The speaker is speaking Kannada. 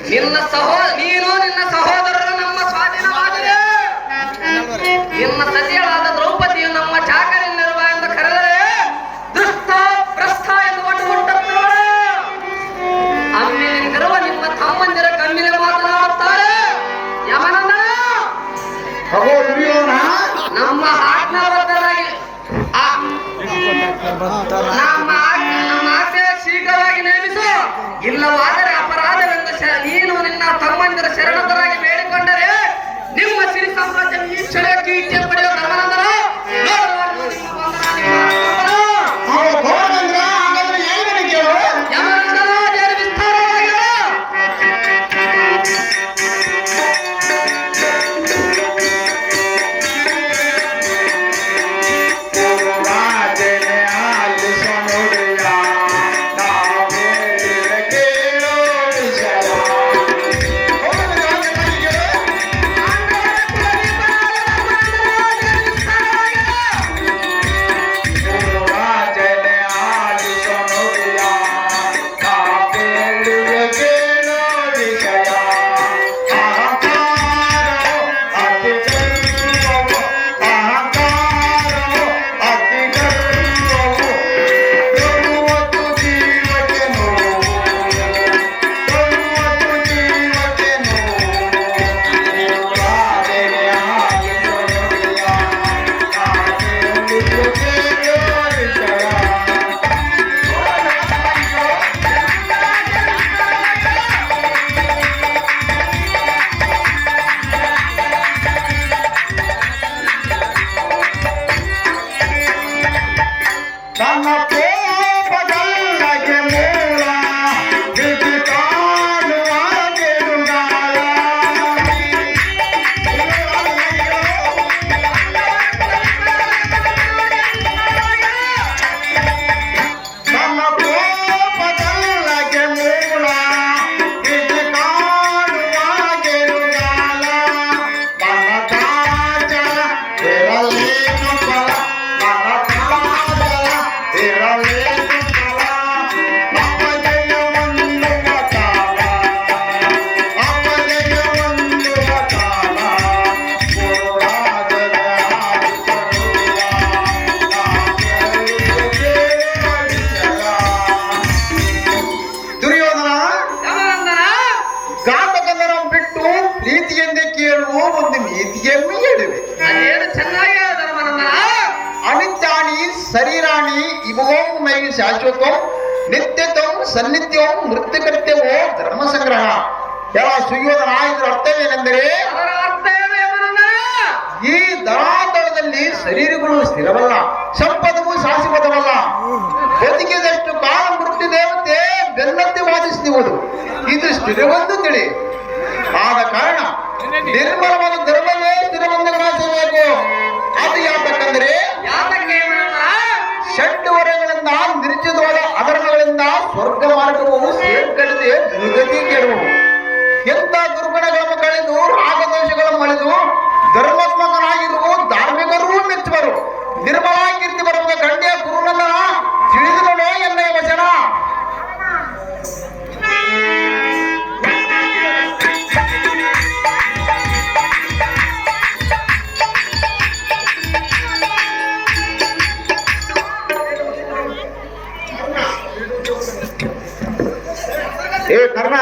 ನೀನು ನಿನ್ನ ಸಹೋದರರು ನಮ್ಮ ಸ್ವಾಧೀನವಾದರೆ ನಿನ್ನ ಸತಿಯಳಾದ ದ್ರೌಪದಿಯು ನಮ್ಮ ಚಾಕರಿಯಲ್ಲಿರುವ ಎಂದು ಕರೆದರೆ ದುಷ್ಟ ಭ್ರಷ್ಟ ಎಂದು ಒಟ್ಟುಕೊಂಡರು. ಅಮ್ಮೆ ನಿಂತಿರುವ ನಿಮ್ಮ ತಮ್ಮಂದಿರ ಕಣ್ಣಿನ ಮಾತನಾಡುತ್ತಾರೆ. ಯಮನಂದನ ನಮ್ಮ ಆಜ್ಞಾಬದ್ಧರಾಗಿ ನಮ್ಮ ಆಜ್ಞೆ ಶೀಘ್ರವಾಗಿ ನೇಮಿಸು. ಇಲ್ಲವಾದರೆ ಅಪರಾಧವೆಂದು ನೀನು ನಿನ್ನ ತಮ್ಮಂದಿರ ಶರಣತರಾಗಿ ಬೇಡಿಕೊಂಡರೆ ನಿಮ್ಮ ಸಿರಿ ಸಾಮ್ರಾಜ್ಯ ಈ ಕ್ಷಣಕ್ಕೆ ಇಚ್ಛೆ ಪಡೆಯುವ ಧರ್ಮನಂದನ ಶಾಶ್ವತಂ ನಿತ್ಯತಂ ಸನ್ನಿತ್ಯಂ ಮೃತ್ಯುಕೃತ್ಯವೋ ಧರ್ಮ ಸಂಗ್ರಹ. ಯಾವ ಸುಯೋಧನ ಇದರ ಅರ್ಥವೇನೆಂದರೆ ಈ ಧರಾತಳದಲ್ಲಿ ಶರೀರಗಳು ಸ್ಥಿರವಲ್ಲ, ಸಂಪದವು ಶಾಶ್ವತವಲ್ಲ. ಬದುಕಿದಷ್ಟು ಕಾಲ ಮೃತ್ಯು ದೇವತೆ ಬೆನ್ನತ್ತಿ ವಾದಿಸುವುದು ಇದು ಸ್ಥಿರವೆಂದು ತಿಳಿ. ಆದ ಕಾರಣ ನಿರ್ಮಲವಾದ ಧರ್ಮವೇ ಸ್ಥಿರವೆಂದು ಗ್ರಹಿಸಬೇಕು. ಅದು ಯಾತಕ್ಕಂದರೆ ಷಡ್ ವರಗಳಿಂದ ನಿರ್ಜಿತವಾದ ಅಧರ್ಮಗಳಿಂದ ಸ್ವರ್ಗ ಮಾರ್ಗವು ಸೇರ್ಕಡದೆ ದುರ್ಗತಿ ಕೆಡುವು. ಎಂಥ ದುರ್ಗುಣಗಳನ್ನು ಕಳೆದು ರಾಗದೋಷಗಳನ್ನು ಮಳೆದು ಧರ್ಮಾತ್ಮಕನಾಗಿರುವ ಧಾರ್ಮಿಕರೂ ಮೆಚ್ಚುವರು. ನಿರ್ಮಲ ಕೀರ್ತಿ ಬರುವ ಗಂಡೆಯ ಗುರುನಂದನ ತಿಳಿದುಕೊಳ್ಳೋ ಎನ್ನೆಯ ವಚನ. ಏ ಕರ್ಣ,